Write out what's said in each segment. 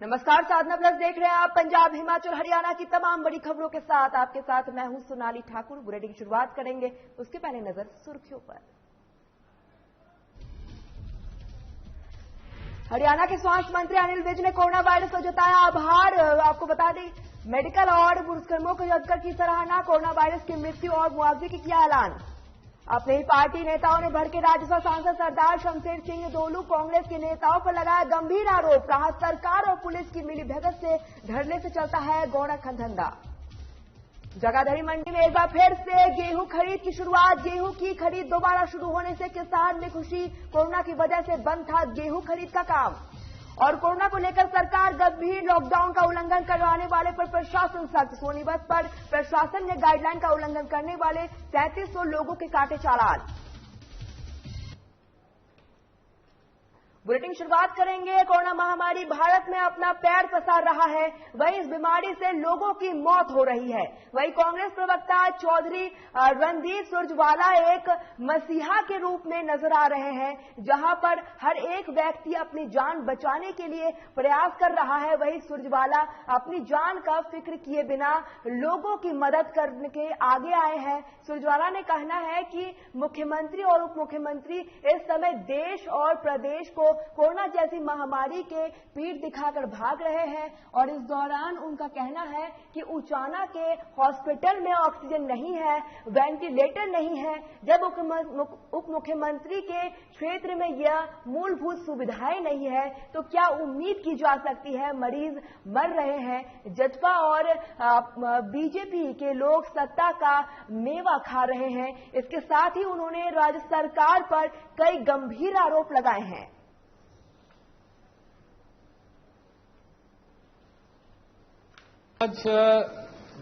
नमस्कार, साधना प्लस देख रहे हैं आप। पंजाब, हिमाचल, हरियाणा की तमाम बड़ी खबरों के साथ आपके साथ मैं हूं सोनाली ठाकुर। बुलेटिन की शुरुआत करेंगे, उसके पहले नजर सुर्खियों पर। हरियाणा के स्वास्थ्य मंत्री अनिल विज ने कोरोना वायरस को जताया आभार। आपको बता दें, मेडिकल और पुलिसकर्मियों को जगकर की सराहना। कोरोना वायरस की मृत्यु और मुआवजे की किया ऐलान। अपने ही पार्टी नेताओं ने भड़के राज्यसभा सांसद सरदार शमशेर सिंह दोलू। कांग्रेस के नेताओं पर लगाया गंभीर आरोप। कहा, सरकार और पुलिस की मिलीभगत से धरने से चलता है गोरखधन धंधा। जगाधरी मंडी में एक बार फिर से गेहूं खरीद की शुरुआत। गेहूं की खरीद दोबारा शुरू होने से किसान में खुशी। कोरोना की वजह से बंद था गेहूं खरीद का काम। और कोरोना को लेकर सरकार गंभीर, लॉकडाउन का उल्लंघन करवाने वाले पर प्रशासन सख्त। सोनीपत पर प्रशासन ने गाइडलाइन का उल्लंघन करने वाले 3300 लोगों के काटे चालान। बुलेटिन शुरुआत करेंगे। कोरोना महामारी भारत में अपना पैर पसार रहा है, वहीं इस बीमारी से लोगों की मौत हो रही है। वहीं कांग्रेस प्रवक्ता चौधरी रणदीप सुरजवाला एक मसीहा के रूप में नजर आ रहे हैं, जहां पर हर एक व्यक्ति अपनी जान बचाने के लिए प्रयास कर रहा है। वहीं सुरजवाला अपनी जान का फिक्र किए बिना लोगों की मदद करने के आगे आए हैं। सुरजवाला ने कहना है कि मुख्यमंत्री और उप मुख्यमंत्री इस समय देश और प्रदेश को कोरोना जैसी महामारी के पीठ दिखाकर भाग रहे हैं। और इस दौरान उनका कहना है कि उचाना के हॉस्पिटल में ऑक्सीजन नहीं है, वेंटिलेटर नहीं है। जब उप मुख्यमंत्री के क्षेत्र में यह मूलभूत सुविधाएं नहीं है तो क्या उम्मीद की जा सकती है। मरीज मर रहे हैं। जजपा और बीजेपी के लोग सत्ता का मेवा खा रहे हैं। इसके साथ ही उन्होंने राज्य सरकार पर कई गंभीर आरोप लगाए हैं। आज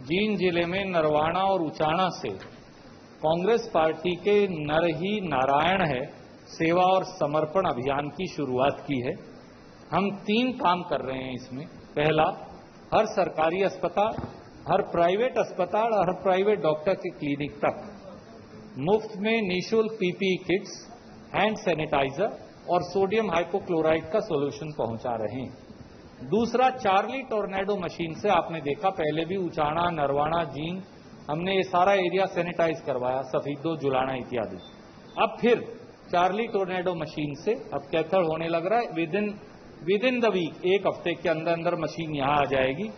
जींद जिले में नरवाना और उचाना से कांग्रेस पार्टी के नर ही नारायण है सेवा और समर्पण अभियान की शुरुआत की है। हम 3 काम कर रहे हैं इसमें। पहला, हर सरकारी अस्पताल, हर प्राइवेट अस्पताल और हर प्राइवेट डॉक्टर के क्लिनिक तक मुफ्त में निःशुल्क पीपीई किट्स, हैंड सैनिटाइजर और सोडियम हाइपोक्लोराइड का सोल्यूशन पहुंचा रहे हैं। दूसरा, चार्ली टोर्नेडो मशीन से आपने देखा, पहले भी उचाना, नरवाना, जींद हमने ये सारा एरिया सैनिटाइज करवाया, सफीदो, जुलाना इत्यादि। अब फिर चार्ली टोर्नेडो मशीन से अब कैथल होने लग रहा है। विद इन द वीक, एक हफ्ते के अंदर अंदर मशीन यहां आ जाएगी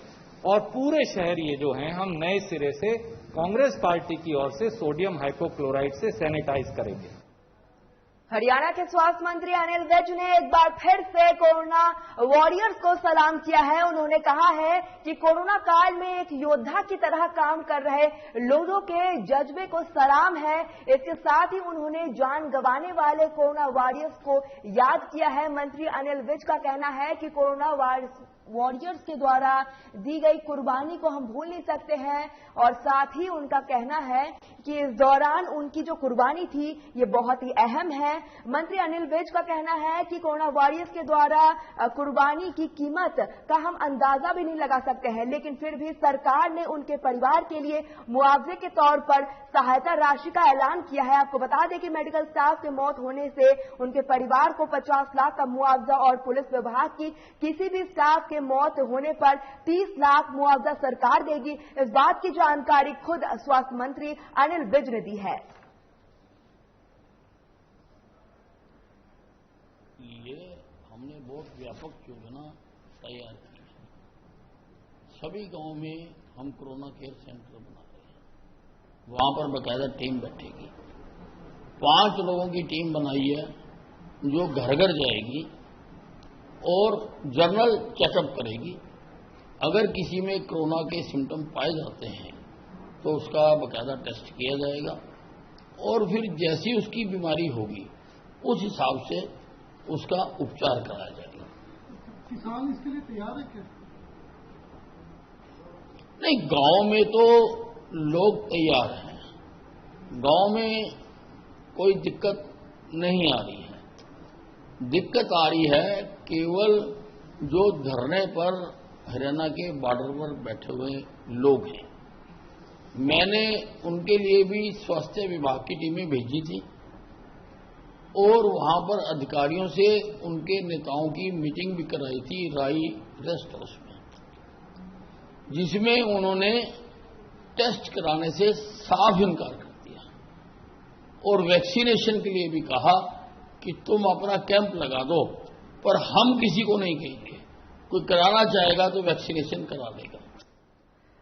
और पूरे शहर ये जो हैं हम नए सिरे से कांग्रेस पार्टी की ओर से सोडियम हाइपोक्लोराइड से सैनिटाइज करेंगे। हरियाणा के स्वास्थ्य मंत्री अनिल विज ने एक बार फिर से कोरोना वॉरियर्स को सलाम किया है। उन्होंने कहा है कि कोरोना काल में एक योद्धा की तरह काम कर रहे लोगों के जज्बे को सलाम है। इसके साथ ही उन्होंने जान गंवाने वाले कोरोना वॉरियर्स को याद किया है। मंत्री अनिल विज का कहना है कि कोरोना वॉरियर्स के द्वारा दी गई कुर्बानी को हम भूल नहीं सकते हैं। और साथ ही उनका कहना है कि इस दौरान उनकी जो कुर्बानी थी ये बहुत ही अहम है। मंत्री अनिल विज का कहना है कि कोरोना वॉरियर्स के द्वारा कुर्बानी की कीमत का हम अंदाजा भी नहीं लगा सकते हैं, लेकिन फिर भी सरकार ने उनके परिवार के लिए मुआवजे के तौर पर सहायता राशि का ऐलान किया है। आपको बता दें कि मेडिकल स्टाफ की मौत होने से उनके परिवार को 50 लाख का मुआवजा और पुलिस विभाग की किसी भी स्टाफ के मौत होने पर 30 लाख मुआवजा सरकार देगी। इस बात की जानकारी खुद स्वास्थ्य मंत्री अनिल विज ने दी है। ये हमने बहुत व्यापक योजना तैयार की है। सभी गांवों में हम कोरोना केयर सेंटर बना रहे हैं। वहां पर बकायदा टीम बैठेगी। 5 लोगों की टीम बनाई है जो घर घर जाएगी और जनरल चेकअप करेगी। अगर किसी में कोरोना के सिम्टम पाए जाते हैं तो उसका बकायदा टेस्ट किया जाएगा और फिर जैसी उसकी बीमारी होगी उस हिसाब से उसका उपचार कराया जाएगा। किसान इसके लिए तैयार है क्या? नहीं, गांव में तो लोग तैयार हैं। गांव में कोई दिक्कत नहीं आ रही है। दिक्कत आ रही है केवल जो धरने पर हरियाणा के बॉर्डर पर बैठे हुए लोग हैं। मैंने उनके लिए भी स्वास्थ्य विभाग की टीमें भेजी थी और वहां पर अधिकारियों से उनके नेताओं की मीटिंग भी कराई थी राई रेस्ट हाउस में, जिसमें उन्होंने टेस्ट कराने से साफ इनकार कर दिया और वैक्सीनेशन के लिए भी कहा कि तुम अपना कैंप लगा दो, पर हम किसी को नहीं कहेंगे, कोई कराना चाहेगा तो वैक्सीनेशन करा देगा।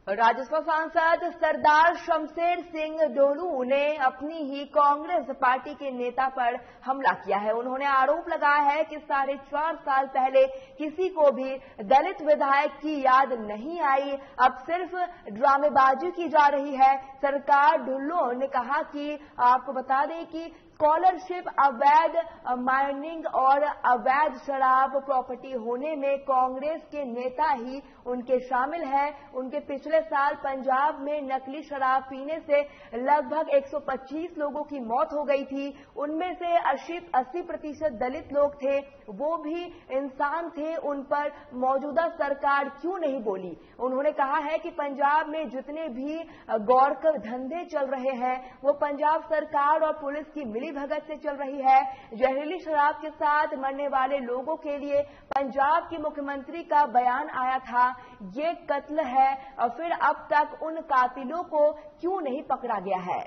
राजस्व सांसद सरदार शमशेर सिंह डोलू ने अपनी ही कांग्रेस पार्टी के नेता पर हमला किया है। उन्होंने आरोप लगाया है कि 4.5 साल पहले किसी को भी दलित विधायक की याद नहीं आई, अब सिर्फ ड्रामेबाजी की जा रही है। सरकार ढुल्लो ने कहा कि आपको बता दें कि स्कॉलरशिप, अवैध माइनिंग और अवैध शराब प्रॉपर्टी होने में कांग्रेस के नेता ही उनके शामिल हैं। उनके पिछले साल पंजाब में नकली शराब पीने से लगभग 125 लोगों की मौत हो गई थी। उनमें से 80% दलित लोग थे, वो भी इंसान थे। उन पर मौजूदा सरकार क्यों नहीं बोली? उन्होंने कहा है कि पंजाब में जितने भी गौरकर धंधे चल रहे हैं वो पंजाब सरकार और पुलिस की मिलीभगत से चल रही है। जहरीली शराब के साथ मरने वाले लोगों के लिए पंजाब के मुख्यमंत्री का बयान आया था, ये कत्ल है, और फिर अब तक उन कातिलों को क्यों नहीं पकड़ा गया है?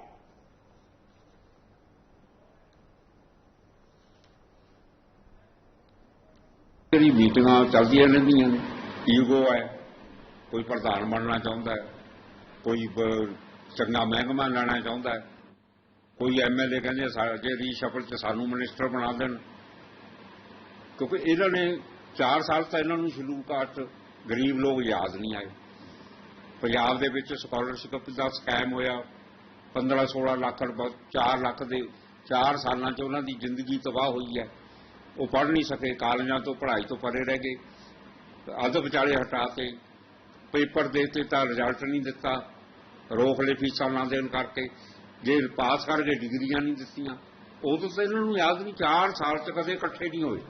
मीटिंग चलदियां रहिंदियां ने, ईगो है, कोई प्रधान बनना चाहता है, कोई चंगा महकमा लेना चाहता है, कोई MLA कहते जे रीशफल च सानू मिनिस्टर बना देन, क्योंकि इन्होंने 4 साल तो इन्होंने शेड्यूल कास्ट गरीब लोग याद नहीं आए। पंजाब दे विच स्कॉलरशिप का स्कैम होया, 15-16 लाख 4 लाख दे 4 सालों च उन्हों की जिंदगी तबाह हुई है। वो पढ़ नहीं सके, कॉलेजों तो पढ़ाई तो परे रह गए, अध विचाले हटा के पेपर देते तो रिजल्ट नहीं दिता, रोक ले फीसा ना देने करके, जे पास करके डिग्रियां नहीं दित्तियां। उदों तो इन्होंने याद नहीं, 4 साल च कदे इकट्ठे नहीं हुए।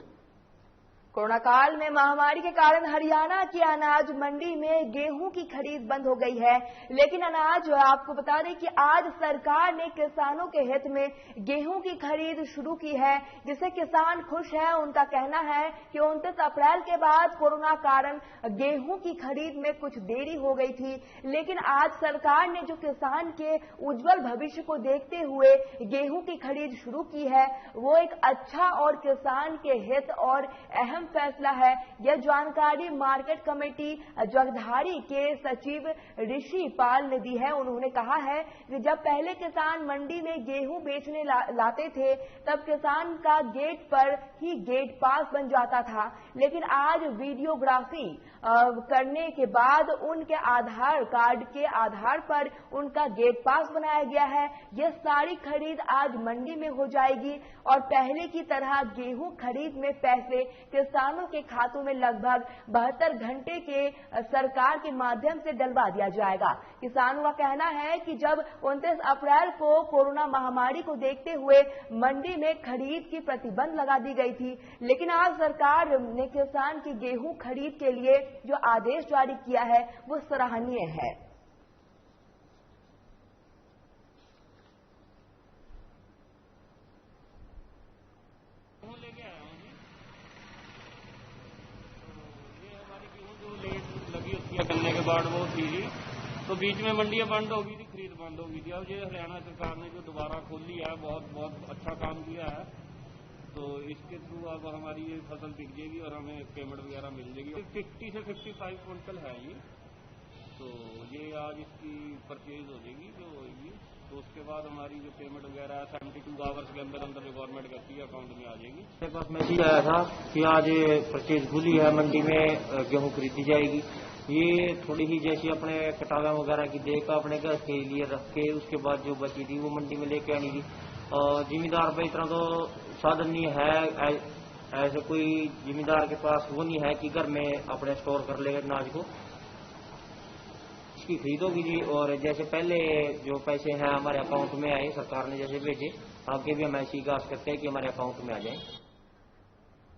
कोरोना काल में महामारी के कारण हरियाणा की अनाज मंडी में गेहूं की खरीद बंद हो गई है, लेकिन अनाज आपको बता दें कि आज सरकार ने किसानों के हित में गेहूं की खरीद शुरू की है, जिससे किसान खुश है। उनका कहना है कि 29 अप्रैल के बाद कोरोना कारण गेहूं की खरीद में कुछ देरी हो गई थी, लेकिन आज सरकार ने जो किसान के उज्जवल भविष्य को देखते हुए गेहूं की खरीद शुरू की है, वो एक अच्छा और किसान के हित और अहम फैसला है। यह जानकारी मार्केट कमेटी जगधारी के सचिव ऋषि पाल ने दी है। उन्होंने कहा है कि जब पहले किसान मंडी में गेहूं बेचने लाते थे तब किसान का गेट पर ही गेट पास बन जाता था, लेकिन आज वीडियोग्राफी करने के बाद उनके आधार कार्ड के आधार पर उनका गेट पास बनाया गया है। यह सारी खरीद आज मंडी में हो जाएगी और पहले की तरह गेहूं खरीद में पैसे किसानों के खातों में लगभग 72 घंटे के सरकार के माध्यम से डलवा दिया जाएगा। किसानों का कहना है कि जब 29 अप्रैल को कोरोना महामारी को देखते हुए मंडी में खरीद की प्रतिबंध लगा दी गई थी, लेकिन आज सरकार ने किसान की गेहूं खरीद के लिए जो आदेश जारी किया है वो सराहनीय है। करने के बाद वो थी जी, तो बीच में मंडियां बंद हो गई थी, खरीद बंद हो गई थी। अब ये हरियाणा सरकार ने जो दोबारा खोली है बहुत अच्छा काम किया है, तो इसके थ्रू अब हमारी ये फसल बिक जाएगी और हमें पेमेंट वगैरह मिल जाएगी। 50 से 55 क्विंटल है ये, तो ये आज इसकी परचेज हो जाएगी जो होगी, तो उसके बाद हमारी जो पेमेंट वगैरह है 72 आवर्स के अंदर जो गवर्नमेंट करती है अकाउंट में आ जाएगी। मेरे पास मैसेज आया था कि आज परचेज खुली है, मंडी में गेहूँ खरीदी जाएगी। ये थोड़ी ही जैसी अपने कटावा वगैरह की देख अपने घर के लिए रख के उसके बाद जो बची थी वो मंडी में लेके आनी थी। जिम्मेदार पे इतना तो साधन नहीं है, ऐसे कोई जिम्मेदार के पास वो नहीं है कि घर में अपने स्टोर कर ले अनाज को, इसकी खरीद होगी जी। और जैसे पहले जो पैसे हैं हमारे अकाउंट में आए, सरकार ने जैसे भेजे, आगे भी हम ऐसी आस करते हैं कि हमारे अकाउंट में आ जाए।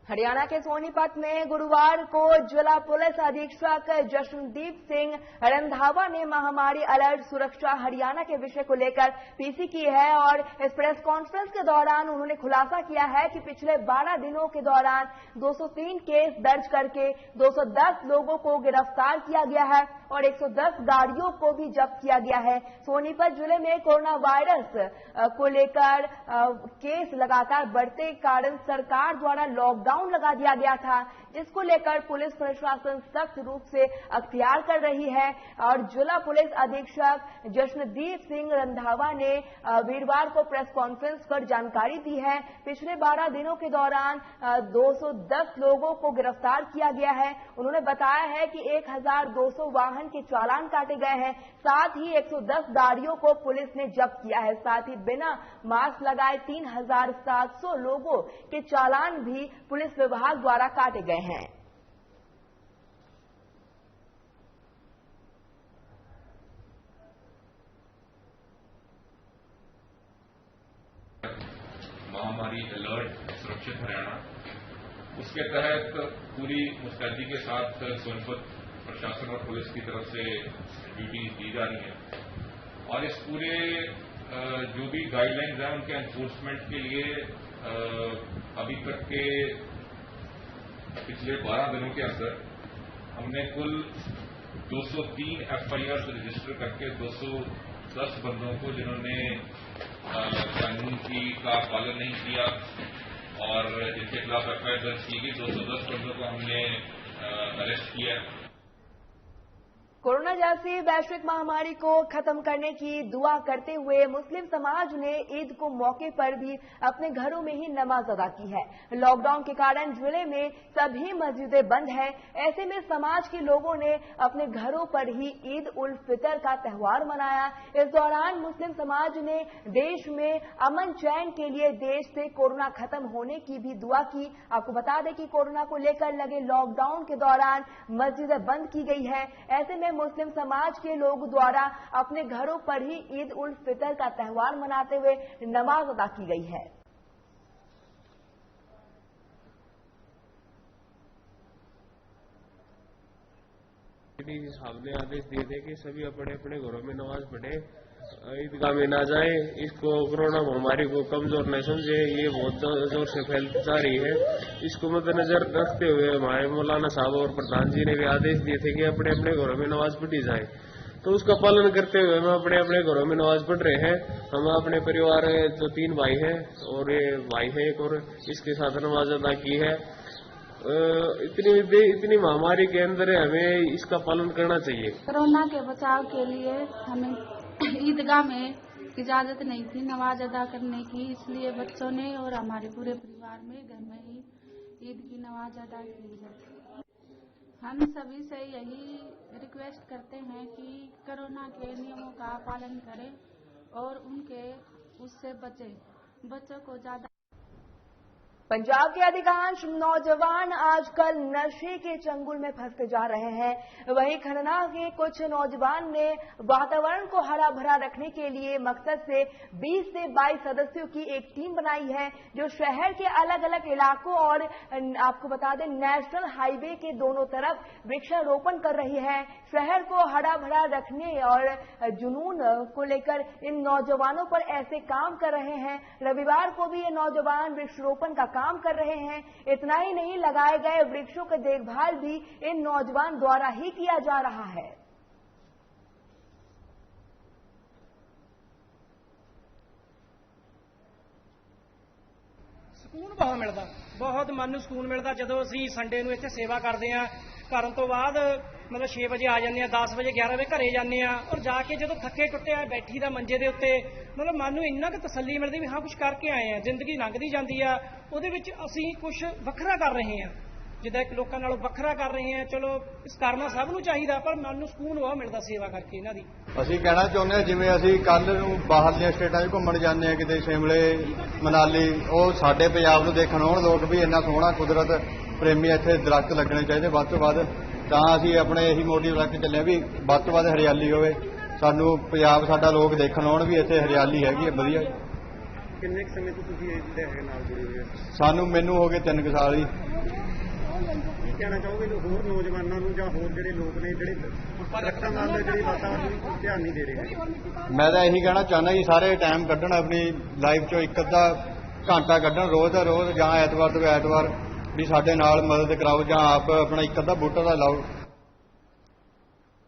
हरियाणा के सोनीपत में गुरुवार को जिला पुलिस अधीक्षक जशनदीप सिंह रंधावा ने महामारी अलर्ट सुरक्षा हरियाणा के विषय को लेकर पीसी की है और इस प्रेस कॉन्फ्रेंस के दौरान उन्होंने खुलासा किया है कि पिछले 12 दिनों के दौरान 203 केस दर्ज करके 210 लोगों को गिरफ्तार किया गया है और 110 गाड़ियों को भी जब्त किया गया है। सोनीपत जिले में कोरोना वायरस को लेकर केस लगातार बढ़ते कारण सरकार द्वारा लॉकडाउन लगा दिया गया था, जिसको लेकर पुलिस प्रशासन सख्त रूप से अख्तियार कर रही है और जिला पुलिस अधीक्षक जशनदीप सिंह रंधावा ने वीरवार को प्रेस कॉन्फ्रेंस कर जानकारी दी है। पिछले 12 दिनों के दौरान 210 लोगों को गिरफ्तार किया गया है। उन्होंने बताया है कि 1200 वाहन के चालान काटे गए हैं, साथ ही 110 गाड़ियों को पुलिस ने जब्त किया है। साथ ही बिना मास्क लगाए 3700 लोगों के चालान भी पुलिस विभाग द्वारा काटे गए हैं। महामारी अलर्ट सुरक्षित हरियाणा, उसके तहत पूरी मुस्तैदी के साथ सोनीपत प्रशासन और पुलिस की तरफ से ड्यूटी दी जा रही है और इस पूरे जो भी गाइडलाइंस हैं उनके एनफोर्समेंट के लिए अभी तक के पिछले 12 दिनों के अंदर हमने कुल 203 FIR रजिस्टर करके 210 बंदों को जिन्होंने कानून का पालन नहीं किया और जिनके खिलाफ FIR दर्ज की गई 210 बंदों को हमने अरेस्ट किया। कोरोना जैसी वैश्विक महामारी को खत्म करने की दुआ करते हुए मुस्लिम समाज ने ईद को मौके पर भी अपने घरों में ही नमाज अदा की है। लॉकडाउन के कारण जिले में सभी मस्जिदें बंद हैं। ऐसे में समाज के लोगों ने अपने घरों पर ही ईद उल फितर का त्यौहार मनाया। इस दौरान मुस्लिम समाज ने देश में अमन चैन के लिए देश से कोरोना खत्म होने की भी दुआ की। आपको बता दें कि कोरोना को लेकर लगे लॉकडाउन के दौरान मस्जिदें बंद की गई है। ऐसे में मुस्लिम समाज के लोग द्वारा अपने घरों पर ही ईद उल फितर का त्यौहार मनाते हुए नमाज अदा की गई है। साहब ने आदेश दिए थे कि सभी अपने अपने घरों में नमाज पढ़े, ईदगाह में ना जाए, इसको कोरोना महामारी को कमजोर न समझे, ये बहुत जोर से फैलती जा रही है। इसको मद्देनजर रखते हुए हमारे मौलाना साहब और प्रधान जी ने भी आदेश दिए थे कि अपने अपने घरों में नमाज पढ़ी जाए, तो उसका पालन करते हुए हम अपने अपने घरों में नमाज पढ़ रहे हैं। हम अपने परिवार जो 3 भाई हैं और ये भाई है एक और, इसके साथ नमाज अदा की है। इतनी महामारी के अंदर हमें इसका पालन करना चाहिए। कोरोना के बचाव के लिए हमें ईदगाह में इजाजत नहीं थी नमाज अदा करने की, इसलिए बच्चों ने और हमारे पूरे परिवार में घर में ही ईद की नमाज अदा की है। हम सभी से यही रिक्वेस्ट करते हैं कि कोरोना के नियमों का पालन करें और उनके उससे बचें। बच्चों को ज्यादा पंजाब के अधिकांश नौजवान आजकल नशे के चंगुल में फंसते जा रहे हैं। वहीं खन्ना के कुछ नौजवान ने वातावरण को हरा भरा रखने के लिए मकसद से 20 से 22 सदस्यों की एक टीम बनाई है, जो शहर के अलग अलग इलाकों और आपको बता दें नेशनल हाईवे के दोनों तरफ वृक्षारोपण कर रही है। शहर को हरा भरा रखने और जुनून को लेकर इन नौजवानों पर ऐसे काम कर रहे हैं। रविवार को भी ये नौजवान वृक्षारोपण का काम कर रहे हैं। इतना ही नहीं, लगाए गए वृक्षों की देखभाल भी इन नौजवान द्वारा ही किया जा रहा है। ਸਕੂਨ ਬਹੁਤ ਮਿਲਦਾ, ਬਹੁਤ ਮਨ ਨੂੰ ਸਕੂਨ ਮਿਲਦਾ ਜਦੋਂ ਅਸੀਂ ਸੰਡੇ ਨੂੰ ਇੱਥੇ ਸੇਵਾ ਕਰਦੇ ਆਂ। ਕਰਨ ਤੋਂ ਬਾਅਦ ਮਤਲਬ 6 ਵਜੇ ਆ ਜਾਂਦੇ ਆ, 10 ਵਜੇ 11 ਵਜੇ ਘਰੇ ਜਾਂਦੇ ਆ ਔਰ ਜਾ ਕੇ ਜਦੋਂ ਥੱਕੇ ਟੁੱਟੇ ਆ ਬੈਠੀ ਦਾ ਮੰਜੇ ਦੇ ਉੱਤੇ ਮਤਲਬ ਮਨ ਨੂੰ ਇੰਨਾ ਕੁ ਤਸੱਲੀ ਮਿਲਦੀ ਵੀ ਹਾਂ ਕੁਝ ਕਰਕੇ ਆਏ ਆ। ਜ਼ਿੰਦਗੀ ਲੰਘਦੀ ਜਾਂਦੀ ਆ, ਉਹਦੇ ਵਿੱਚ ਅਸੀਂ ਕੁਝ ਵੱਖਰਾ ਕਰ ਰਹੇ ਆ, ਜਿੱਦਾਂ ਇੱਕ ਲੋਕਾਂ ਨਾਲੋਂ ਵੱਖਰਾ ਕਰ ਰਹੇ ਆ। ਚਲੋ ਇਸ ਕਰਨਾ ਸਭ ਨੂੰ ਚਾਹੀਦਾ, ਪਰ ਮਨ ਨੂੰ ਸਕੂਨ ਬਹੁਤ ਮਿਲਦਾ ਸੇਵਾ ਕਰਕੇ ਇਹਨਾਂ ਦੀ। ਅਸੀਂ ਕਹਿਣਾ ਚਾਹੁੰਦੇ ਹਾਂ ਜਿਵੇਂ ਅਸੀਂ ਕੱਲ ਨੂੰ ਬਾਹਰਲੀਆਂ ਸਟੇਟਾਂ 'ਚ ਘੁੰਮਣ ਜਾਂਦੇ ਆ, ਕਿਤੇ ਸ਼ਿਮਲੇ ਮਨਾਲੀ, ਉਹ ਸਾਡੇ ਪੰਜਾਬ ਨੂੰ ਦੇਖਣ ਆਉਣ ਲੋਕ ਵੀ ਇੰਨਾ ਸੋਹਣਾ ਕੁਦਰਤ ਪ੍ਰੇਮੀ, ਇੱਥੇ ਦਰਖਤ ਲੱਗਣੇ ਚਾਹੀਦੇ ਵੱਧ ਤੋਂ ਵੱਧ। ਤਾਂ ਅਸੀਂ ਆਪਣੇ ਇਹੀ ਮੋਟਿਵ ਰੱਖ ਕੇ ਚੱਲੇ ਵੀ ਵੱਧ ਤੋਂ ਵੱਧ ਹਰਿਆਲੀ ਹੋਵੇ, ਸਾਨੂੰ ਪੰਜਾਬ ਸਾਡਾ ਲੋਕ ਦੇਖਣ ਆਉਣ ਵੀ ਇੱਥੇ ਹਰਿਆਲੀ ਹੈਗੀ ਹੈ ਵਧੀਆ। ਕਿੰਨੇ ਕੁ ਸਮੇਂ ਤੋਂ ਤੁਸੀਂ ਇਹਦੇ ਹੈਗੇ ਨਾਲ ਜੁੜੇ ਹੋਏ ਹੋ? ਮੈਨੂੰ ਹੋ ਗਏ 3 ਸਾਲ ਹੀ। ਕੀ ਕਹਿਣਾ ਚਾਹੋਗੇ ਹੋਰ ਨੌਜਵਾਨਾਂ ਨੂੰ ਜਾਂ ਹੋਰ ਜਿਹੜੇ ਲੋਕ ਨੇ ਜਿਹੜੇ ਦਰੱਖਤਾਂ ਨਾਲ ਜਿਹੜੀ ਵਾਤਾਵਰਨ ਨੂੰ ਧਿਆਨ ਨਹੀਂ ਦੇ ਰਹੇ? ਮੈਂ ਤਾਂ ਇਹੀ ਕਹਿਣਾ ਚਾਹੁੰਦਾ ਜੀ, ਸਾਰੇ ਟਾਈਮ ਕੱਢਣ ਆਪਣੀ ਲਾਈਫ ਚੋਂ ਇੱਕ ਅੱਧਾ ਘੰਟਾ ਕੱਢਣ ਰੋਜ਼ ਦਾ ਰੋਜ਼, ਜਾਂ ਐਤਵਾਰ ਤੋਂ ਐਤਵਾਰ भी साडे नाल मदद कराओ, जां आप अपना एक अद्धा बूटा दा लाओ।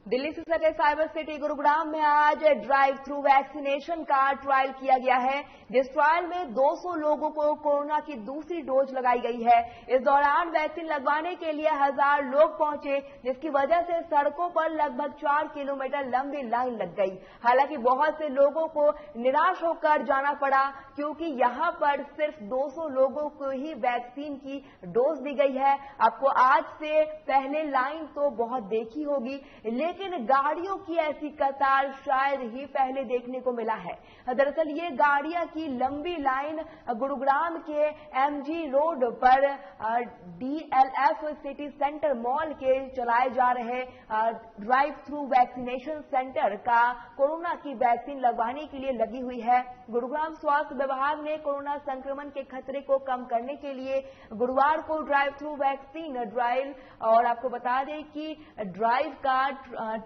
दिल्ली से सटे साइबर सिटी गुरुग्राम में आज ड्राइव थ्रू वैक्सीनेशन का ट्रायल किया गया है, जिस ट्रायल में 200 लोगों को कोरोना की दूसरी डोज लगाई गई है। इस दौरान वैक्सीन लगवाने के लिए 1000 लोग पहुंचे, जिसकी वजह से सड़कों पर लगभग 4 किलोमीटर लंबी लाइन लग गई। हालांकि बहुत से लोगों को निराश होकर जाना पड़ा, क्योंकि यहां पर सिर्फ 200 लोगों को ही वैक्सीन की डोज दी गई है। आपको आज से पहले लाइन तो बहुत देखी होगी, लेकिन गाड़ियों की ऐसी कतार शायद ही पहले देखने को मिला है। दरअसल ये गाड़ियां की लंबी लाइन गुरुग्राम के एमजी रोड पर डीएलएफ सिटी सेंटर मॉल के चलाए जा रहे ड्राइव थ्रू वैक्सीनेशन सेंटर का कोरोना की वैक्सीन लगवाने के लिए लगी हुई है। गुरुग्राम स्वास्थ्य विभाग ने कोरोना संक्रमण के खतरे को कम करने के लिए गुरुवार को ड्राइव थ्रू वैक्सीन ड्राइव, और आपको बता दें कि ड्राइव का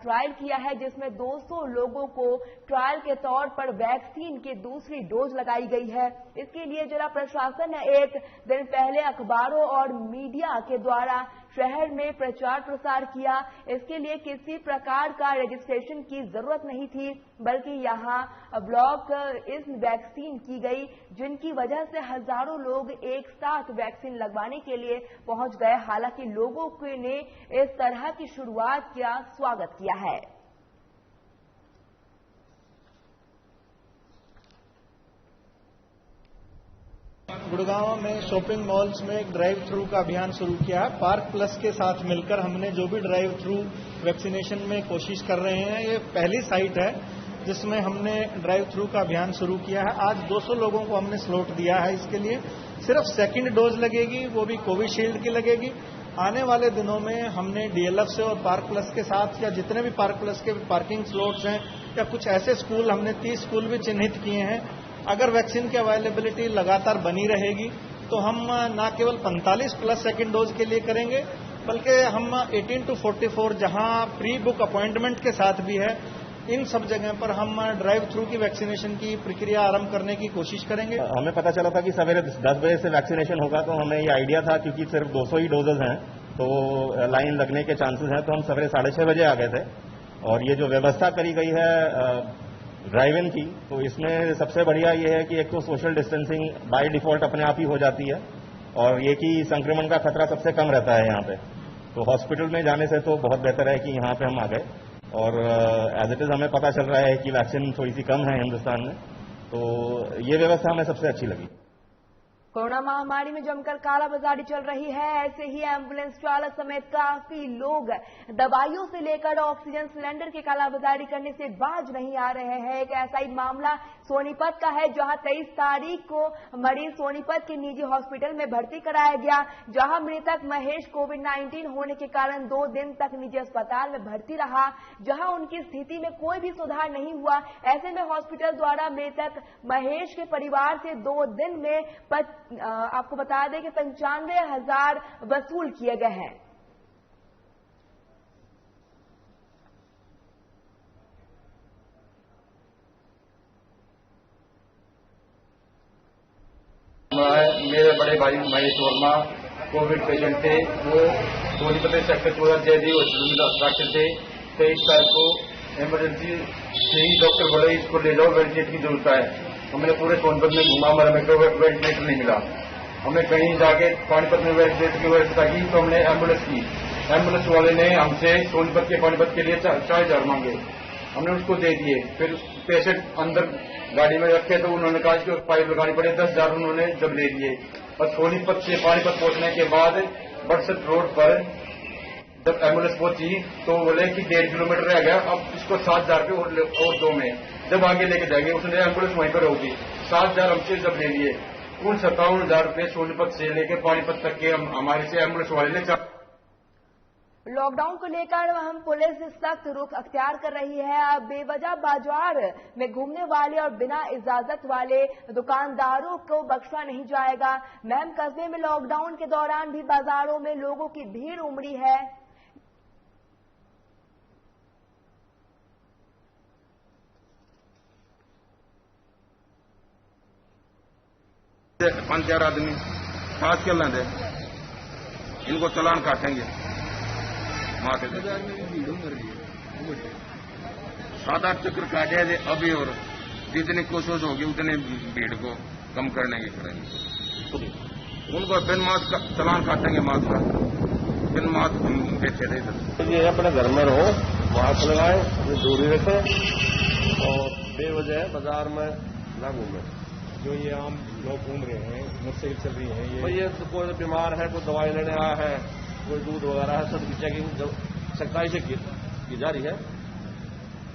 ट्रायल किया है, जिसमें 200 लोगों को ट्रायल के तौर पर वैक्सीन की दूसरी डोज लगाई गई है। इसके लिए जिला प्रशासन ने एक दिन पहले अखबारों और मीडिया के द्वारा शहर में प्रचार प्रसार किया। इसके लिए किसी प्रकार का रजिस्ट्रेशन की जरूरत नहीं थी, बल्कि यहां ब्लॉक इस वैक्सीन की गई, जिनकी वजह से हजारों लोग एक साथ वैक्सीन लगवाने के लिए पहुंच गए। हालांकि लोगों ने इस तरह की शुरुआत का स्वागत किया है। गुड़गांव में शॉपिंग मॉल्स में एक ड्राइव थ्रू का अभियान शुरू किया है। पार्क प्लस के साथ मिलकर हमने जो भी ड्राइव थ्रू वैक्सीनेशन में कोशिश कर रहे हैं, ये पहली साइट है जिसमें हमने ड्राइव थ्रू का अभियान शुरू किया है। आज 200 लोगों को हमने स्लॉट दिया है। इसके लिए सिर्फ सेकंड डोज लगेगी, वो भी कोविशील्ड की लगेगी। आने वाले दिनों में हमने डीएलएफ से और पार्क प्लस के साथ, या जितने भी पार्क प्लस के पार्किंग स्लॉट्स हैं, या कुछ ऐसे स्कूल, हमने 30 स्कूल भी चिन्हित किए हैं। अगर वैक्सीन की अवेलेबिलिटी लगातार बनी रहेगी तो हम न केवल 45 प्लस सेकेंड डोज के लिए करेंगे, बल्कि हम 18 to 44 जहां प्री बुक अपॉइंटमेंट के साथ भी है, इन सब जगह पर हम ड्राइव थ्रू की वैक्सीनेशन की प्रक्रिया आरंभ करने की कोशिश करेंगे। हमें पता चला था कि सवेरे 10 बजे से वैक्सीनेशन होगा, तो हमें ये आइडिया था क्योंकि सिर्फ 200 ही डोजेज हैं तो लाइन लगने के चांसेस हैं, तो हम सवेरे 6:30 बजे आ गए थे। और ये जो व्यवस्था करी गई है ड्राइव इन की, तो इसमें सबसे बढ़िया ये है कि एक तो सोशल डिस्टेंसिंग बाय डिफॉल्ट अपने आप ही हो जाती है, और ये कि संक्रमण का खतरा सबसे कम रहता है यहाँ पे। तो हॉस्पिटल में जाने से तो बहुत बेहतर है कि यहाँ पे हम आ गए, और एज इट इज हमें पता चल रहा है कि वैक्सीन थोड़ी सी कम है हिंदुस्तान में, तो ये व्यवस्था हमें सबसे अच्छी लगी। कोरोना महामारी में जमकर कालाबाजारी चल रही है, ऐसे ही एम्बुलेंस चालक समेत काफी लोग दवाइयों से लेकर ऑक्सीजन सिलेंडर की कालाबाजारी करने से बाज नहीं आ रहे हैं। एक ऐसा ही मामला सोनीपत का है, जहां 23 तारीख को मरीज सोनीपत के निजी हॉस्पिटल में भर्ती कराया गया, जहां मृतक महेश कोविड-19 होने के कारण 2 दिन तक निजी अस्पताल में भर्ती रहा, जहां उनकी स्थिति में कोई भी सुधार नहीं हुआ। ऐसे में हॉस्पिटल द्वारा मृतक महेश के परिवार से 2 दिन में आपको बता दें कि 95,000 वसूल किए गए हैं। मेरे बड़े भाई महेश वर्मा कोविड पेशेंट थे, वो सोनीपत सेक्टर 14 जयदेव हॉस्पिटल में डॉक्टर थे। 23 तारीख को इमरजेंसी से ही डॉक्टर बोले इसको ले जाओ, वेंटिलेटर की जरूरत है। हमने पूरे सोनीपत में घूमा, हमारा वेंटिलेटर नहीं मिला। हमें कहीं जाके पानीपत में वेंटिलेटर की व्यवस्था की, तो हमने एम्बुलेंस की। एम्बुलेंस वाले ने हमसे सोनीपत के पानीपत के लिए 4000 मांगे, हमने उसको दे दिए। फिर पेशेंट अंदर गाड़ी में रखे तो उन्होंने कहा कि पाइप लगानी पड़े, 10,000 उन्होंने जब ले लिए। और सोनीपत से पानीपत पहुंचने के बाद बरसत रोड पर जब एम्बुलेंस पहुंची तो बोले कि 1.5 किलोमीटर रह गया, अब इसको 7,000 रुपये और 2 में जब आगे लेके जाएंगे, उसने एम्बुलेंस वहीं पर होगी। 7,000 हमसे जब ले लिए, कुल 57,000 रुपये सोनीपत से लेकर पानीपत तक के हमारे से एम्बुलेंस वाले ने लॉकडाउन को लेकर वहां पुलिस सख्त रुख अख्तियार कर रही है। अब बेवजह बाजार में घूमने वाले और बिना इजाजत वाले दुकानदारों को बख्शा नहीं जाएगा। महम कस्बे में लॉकडाउन के दौरान भी बाजारों में लोगों की भीड़ उमड़ी है। पांच चार आदमी पास कर लेंगे, इनको चालान काटेंगे। सात आठ चक्कर काटे थे अभी, और जितनी कोशिश होगी उतने भीड़ को कम करने की करेंगे। उनको बिन मास्क का चालान काटेंगे, मास्क का बिन मास्क बेचे थे। ये अपने घर में रहो, मास्क लगाए, अपनी दूरी रखें और बेवजह बाजार में ना घूमें। जो ये आम लोग घूम रहे हैं, मोटरसाइकिल चल रही है, ये कोई बीमार है, कोई दवाई लेने आया है, कोई दूध वगैरह है, सबकी चेकिंग सख्ताई से की जा रही है।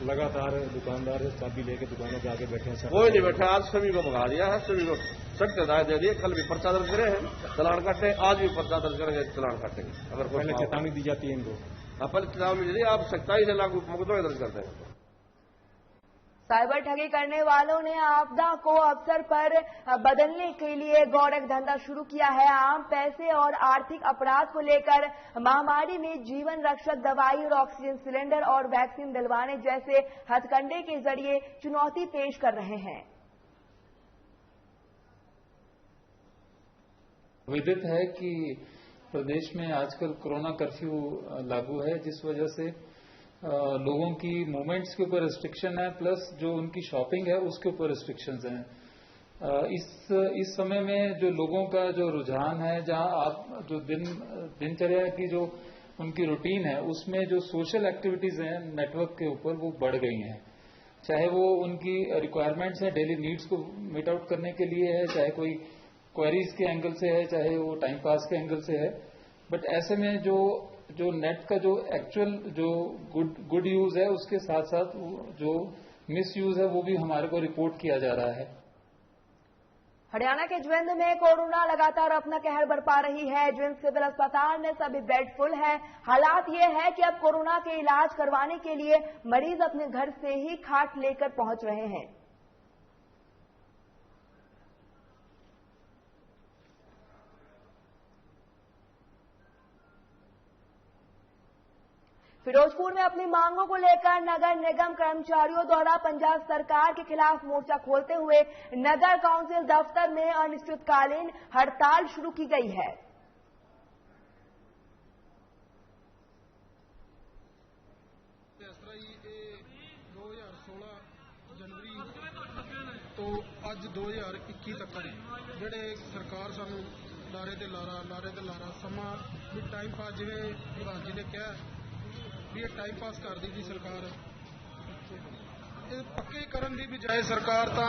लगातार दुकानदार चाबी लेके दुकानों पे आके बैठे हैं। कोई नहीं बैठा, आज सभी को भगा दिया है, सभी को सख्त हिदायत दे दी। कल भी पर्चा दर्ज करे हैं, चालान काटे, आज भी पर्चा दर्ज करेंगे, चालान काटेंगे। अगर पहले चेतावनी दी जाती है इनको, पहले चेतावनी दी, आप सख्ताई से लागू मुकदमे दर्ज करते हैं। साइबर ठगी करने वालों ने आपदा को अवसर पर बदलने के लिए गौरख धंधा शुरू किया है। आम पैसे और आर्थिक अपराध को लेकर महामारी में जीवन रक्षक दवाई और ऑक्सीजन सिलेंडर और वैक्सीन दिलवाने जैसे हथकंडे के जरिए चुनौती पेश कर रहे हैं। विदित है कि प्रदेश में आजकल कोरोना कर्फ्यू लागू है, जिस वजह से लोगों की मूवमेंट्स के ऊपर रिस्ट्रिक्शन है, प्लस जो उनकी शॉपिंग है उसके ऊपर रिस्ट्रिक्शंस हैं। इस समय में जो लोगों का जो रुझान है, जहां आप जो दिनचर्या की जो उनकी रूटीन है, उसमें जो सोशल एक्टिविटीज हैं नेटवर्क के ऊपर वो बढ़ गई हैं। चाहे वो उनकी रिक्वायरमेंट्स हैं, डेली नीड्स को मीट आउट करने के लिए है, चाहे कोई क्वेरीज के एंगल से है, चाहे वो टाइम पास के एंगल से है। बट ऐसे में जो नेट का जो एक्चुअल जो गुड यूज है, उसके साथ साथ जो मिस यूज है वो भी हमारे को रिपोर्ट किया जा रहा है। हरियाणा के ज्विंद में कोरोना लगातार अपना कहर बरपा रही है। ज्विंद सिविल अस्पताल में सभी बेड फुल है। हालात ये है कि अब कोरोना के इलाज करवाने के लिए मरीज अपने घर से ही खाट लेकर पहुंच रहे हैं। फिरोजपुर में अपनी मांगों को लेकर नगर निगम कर्मचारियों द्वारा पंजाब सरकार के खिलाफ मोर्चा खोलते हुए नगर काउंसिल दफ्तर में अनिश्चितकालीन हड़ताल शुरू की गई है। तो ਅੱਜ 2021 तक ਜਿਹੜੇ ਸਰਕਾਰ ਸਾਨੂੰ ਲਾਰੇ ਤੇ ਲਾਰਾ ਸਮਾਂ ਵੀ ਟਾਈਮ ਪਾਸ, ਜਿਵੇਂ ਪ੍ਰਧਾਨ ਜੀ ਨੇ ਕਿਹਾ ਵੀ ਇਹ ਟਾਈਮ ਪਾਸ ਕਰਦੀ ਜੀ ਸਰਕਾਰ। ਇਹ ਪੱਕੇ ਕਰਨ ਦੀ ਬਜਾਏ ਸਰਕਾਰ ਤਾਂ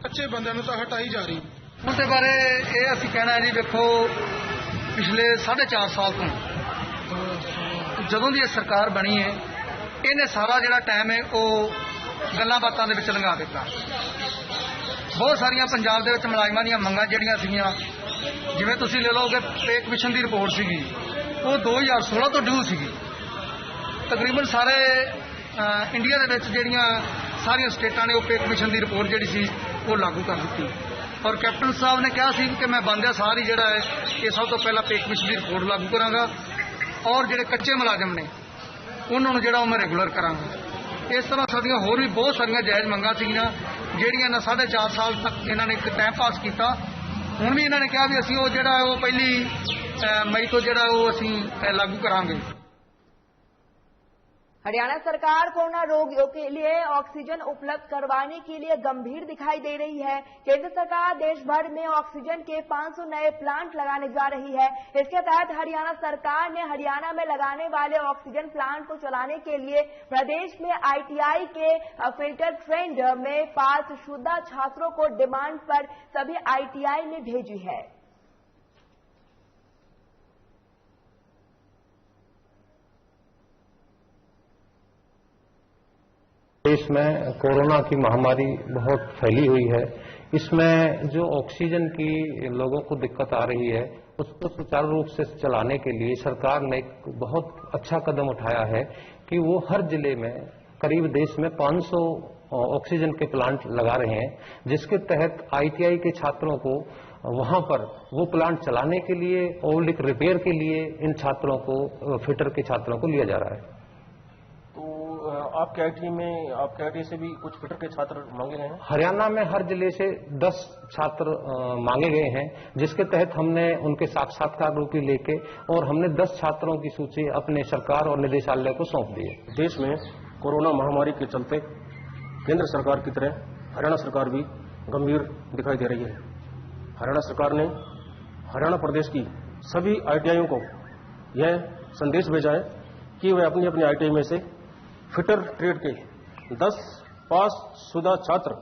ਕੱਚੇ ਬੰਦਿਆਂ ਨੂੰ ਤਾਂ ਹਟਾਈ ਜਾ ਰਹੀ। ਉਹਦੇ ਬਾਰੇ ਇਹ ਅਸੀਂ ਕਹਿਣਾ ਜੀ, ਵੇਖੋ ਪਿਛਲੇ 4.5 ਸਾਲ ਤੋਂ ਜਦੋਂ ਦੀ ਇਹ ਸਰਕਾਰ ਬਣੀ ਹੈ, ਇਹਨੇ ਸਾਰਾ ਜਿਹੜਾ ਟਾਈਮ ਹੈ ਉਹ ਗੱਲਾਂ ਬਾਤਾਂ ਦੇ ਵਿੱਚ ਲੰਘਾ ਦਿੱਤਾ। ਬਹੁਤ ਸਾਰੀਆਂ ਪੰਜਾਬ ਦੇ ਵਿੱਚ ਮੁਲਾਜ਼ਮਾਂ ਦੀਆਂ ਮੰਗਾਂ ਜਿਹੜੀਆਂ ਸੀਗੀਆਂ, ਜਿਵੇਂ ਤੁਸੀਂ ਲੈ ਲਓ ਕਿ ਪੇ ਕਮਿਸ਼ਨ ਦੀ ਰਿਪੋਰਟ ਸੀਗੀ, ਉਹ 2016 ਤੋਂ ਡਿਊ ਸੀਗੀ। ਤਕਰੀਬਨ ਸਾਰੇ ਇੰਡੀਆ ਦੇ ਵਿੱਚ ਜਿਹੜੀਆਂ ਸਾਰੀਆਂ ਸਟੇਟਾਂ ਨੇ ਉਹ ਪੇ ਕਮਿਸ਼ਨ ਦੀ ਰਿਪੋਰਟ ਜਿਹੜੀ ਸੀ ਉਹ ਲਾਗੂ ਕਰ ਦਿੱਤੀ। ਔਰ ਕੈਪਟਨ ਸਾਹਿਬ ਨੇ ਕਿਹਾ ਸੀ ਕਿ ਮੈਂ ਬੰਦਿਆ ਸਾਰੀ ਜਿਹੜਾ ਹੈ ਇਹ ਸਭ ਤੋਂ ਪਹਿਲਾਂ ਪੇ ਕਮਿਸ਼ਨ ਦੀ ਰਿਪੋਰਟ ਲਾਗੂ ਕਰਾਂਗਾ, ਔਰ ਜਿਹੜੇ ਕੱਚੇ ਮੁਲਾਜ਼ਮ ਨੇ ਉਹਨਾਂ ਨੂੰ ਜਿਹੜਾ ਉਹ ਮੈਂ ਰੈਗੂਲਰ ਕਰਾਂਗਾ। ਇਸ ਤਰ੍ਹਾਂ ਸਾਡੀਆਂ ਹੋਰ ਵੀ ਬਹੁਤ ਸਾਰੀਆਂ ਜਾਇਜ਼ ਮੰਗਾਂ ਸੀਗੀਆਂ, ਜਿਹੜੀਆਂ ਇਹਨਾਂ 4.5 ਸਾਲ ਤੱਕ ਇਹਨਾਂ ਨੇ ਇੱਕ ਟਾਈਮ ਪਾਸ ਕੀਤਾ। ਹੁਣ ਵੀ ਇਹਨਾਂ ਨੇ ਕਿਹਾ ਵੀ ਅਸੀਂ ਉਹ ਜਿਹੜਾ ਉਹ ਪਹਿਲੀ मई को जरा वो असी लागू करांगे। हरियाणा सरकार कोरोना रोगियों के लिए ऑक्सीजन उपलब्ध करवाने के लिए गंभीर दिखाई दे रही है। केंद्र सरकार देश भर में ऑक्सीजन के 500 नए प्लांट लगाने जा रही है। इसके तहत हरियाणा सरकार ने हरियाणा में लगाने वाले ऑक्सीजन प्लांट को चलाने के लिए प्रदेश में ITI के फिल्टर ट्रेंड में पास शुदा छात्रों को डिमांड पर सभी ITI में भेजी है। देश में कोरोना की महामारी बहुत फैली हुई है। इसमें जो ऑक्सीजन की लोगों को दिक्कत आ रही है उसको सुचारू रूप से चलाने के लिए सरकार ने एक बहुत अच्छा कदम उठाया है कि वो हर जिले में करीब देश में 500 ऑक्सीजन के प्लांट लगा रहे हैं, जिसके तहत ITI के छात्रों को वहां पर वो प्लांट चलाने के लिए और एक रिपेयर के लिए इन छात्रों को, फिटर के छात्रों को लिया जा रहा है। तो आपके ITI से भी कुछ फिटर के छात्र मांगे गए हैं? हरियाणा में हर जिले से 10 छात्र मांगे गए हैं, जिसके तहत हमने उनके साक्षात्कार रूपी लेके और हमने 10 छात्रों की सूची अपने सरकार और निदेशालय को सौंप दी है। देश में कोरोना महामारी के चलते केंद्र सरकार की तरह हरियाणा सरकार भी गंभीर दिखाई दे रही है। हरियाणा सरकार ने हरियाणा प्रदेश की सभी ITIयों को यह संदेश भेजा है कि वे अपनी अपनी ITI में से फिटर ट्रेड के 10 पासशुदा छात्र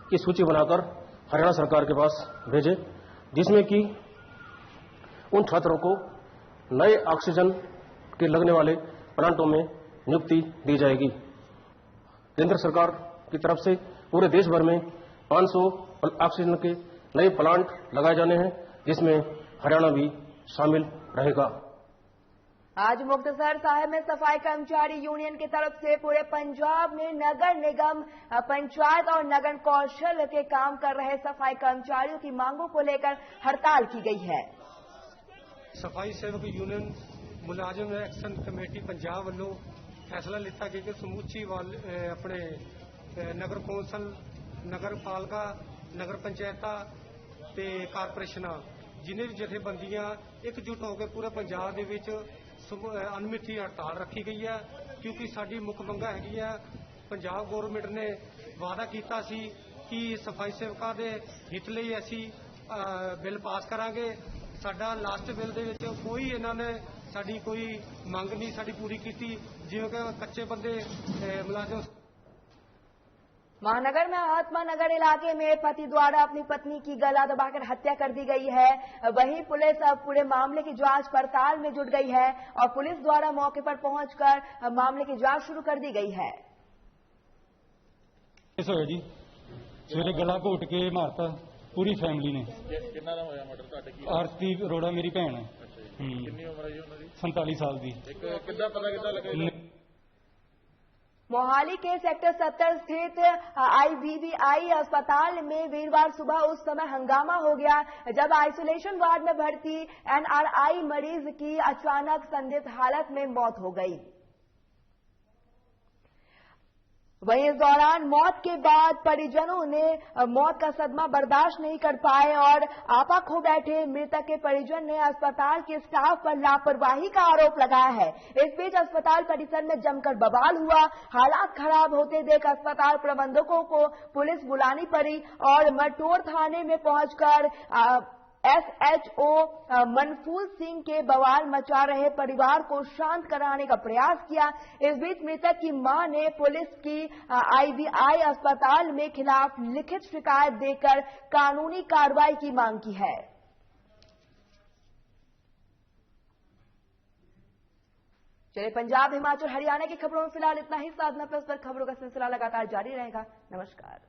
की सूची बनाकर हरियाणा सरकार के पास भेजे, जिसमें कि उन छात्रों को नए ऑक्सीजन के लगने वाले प्लांटों में नियुक्ति दी जाएगी। केंद्र सरकार की तरफ से पूरे देश भर में 500 ऑक्सीजन के नए प्लांट लगाए जाने हैं, जिसमें हरियाणा भी शामिल रहेगा। आज मुक्तसर साहिब में सफाई कर्मचारी यूनियन की तरफ से पूरे पंजाब में नगर निगम, पंचायत और नगर कौशल के काम कर रहे सफाई कर्मचारियों की मांगों को लेकर हड़ताल की गई है। सफाई सेवक यूनियन मुलाजिम एक्शन कमेटी पंजाब वालों फैसला लिता कि समूची अपने नगर कौंसल, नगर पालिका, नगर पंचायतां ते कारपोरेशनां जिन्हें भी जथेबंदियां एकजुट होकर पूरे पंजाब दे विच अनमिथी हड़ताल रखी गई है, क्योंकि साडी मुख मंगा हैगी है। पंजाब गौरमेंट ने वादा कीता सी कि सफाई सेवकां दे हित लई असीं बिल पास करांगे। साडा लास्ट बिल दे विच कोई इन्हां ने साडी कोई मंग नहीं साडी पूरी कीती, जिवें कि कच्चे बंदे मुलाजिम। महानगर में आत्मा नगर इलाके में पति द्वारा अपनी पत्नी की गला दबाकर हत्या कर दी गई है। वहीं पुलिस अब पूरे मामले की जांच पड़ताल में जुट गई है और पुलिस द्वारा मौके पर पहुंचकर मामले की जांच शुरू कर दी गई है। जी सवेरे गला घोट के मारता पूरी फैमिली ने। कितना नाम होया मर्डर ਤੁਹਾਡੇ ਕੀ? आरती अरोड़ा मेरी भैन है। कितनी उम्र है जी उन्हां दी? 47 साल दी। कितना पता कितना लगे? मोहाली के सेक्टर 70 स्थित IVBI अस्पताल में वीरवार सुबह उस समय हंगामा हो गया जब आइसोलेशन वार्ड में भर्ती NRI मरीज की अचानक संदिग्ध हालत में मौत हो गई। वहीं इस दौरान मौत के बाद परिजनों ने मौत का सदमा बर्दाश्त नहीं कर पाए और आपा खो बैठे। मृतक के परिजन ने अस्पताल के स्टाफ पर लापरवाही का आरोप लगाया है। इस बीच अस्पताल परिसर में जमकर बवाल हुआ। हालात खराब होते देख अस्पताल प्रबंधकों को पुलिस बुलानी पड़ी और मटोर थाने में पहुंचकर SHO मनफूल सिंह के बवाल मचा रहे परिवार को शांत कराने का प्रयास किया। इस बीच मृतक की मां ने पुलिस की IVI अस्पताल में खिलाफ लिखित शिकायत देकर कानूनी कार्रवाई की मांग की है। चलिए पंजाब, हिमाचल, हरियाणा की खबरों में फिलहाल इतना ही। साधना प्लस पर खबरों का सिलसिला लगातार जारी रहेगा। नमस्कार।